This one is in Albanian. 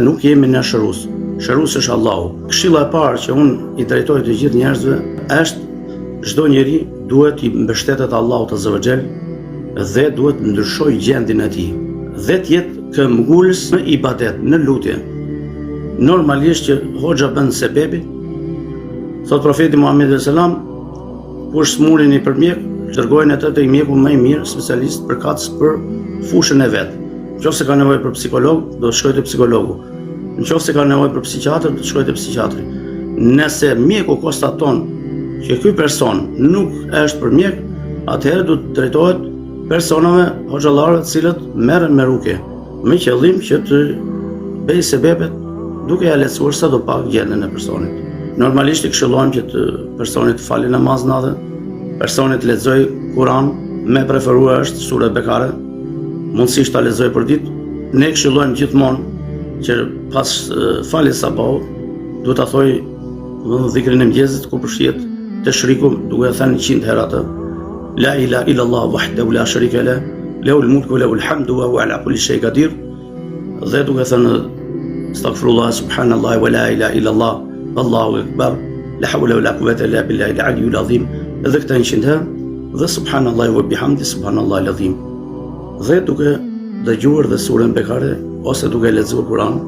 Nuk jemi në shërus. Shërus është Allahu. Këshilla e parë që unë i drejtoj të gjithë njerëzve është çdo njeri duhet i mbështetet Allahut Azza wa Jall dhe duhet të ndryshojë gjendjen e tij dhe të jetë këmbgulës në ibadet, në lutje. Normalisht që hoxha bën sebebi, thot profeti Muhamedi sallam, kush smurin i për mjek, dërgojnë atë te mjeku më i mirë, specialist përkatës për fushën e vet. Nëse ka nevojë për psikolog, do të shkojë te psikologu. Nëse ka nevojë për psikiatër, do të shkojë te psikiatri. Nëse mjeku konstaton që ky person nuk është për mjek, atëherë do të drejtohet personave hoxhallarë të cilët merren me rukje, me qëllim që të bëjë sebepet duke ia lehtësuar sadopak gjendjen e personit. Normalisht i këshillojmë që të personit të falë namaz natë, personit të lexojë Kur'an, me preferuar është sura Bekare, mundësisht ta lexojë për ditë. Ne këshillojmë gjithmonë që pas faljes sabahut duhet ta thojë dhikrin e mëngjesit ku përfshihet te shriku duke thënë 100 herë atë. La ilaha illallah wahdahu la sharika lah, lahul mulku wa lahul hamdu wa huwa ala kulli shay'in qadir. Dhe duke thënë astaghfirullah subhanallah wa la ilaha illallah wallahu akbar, la hawla wa la quwwata illa billahi al-aliyyil azim. Edhe këta 100 herë dhe subhanallah wa bihamdi subhanallah al-azim. Dhe duke dëgjuar dhe surën Bekare ose duke lexuar Kur'an.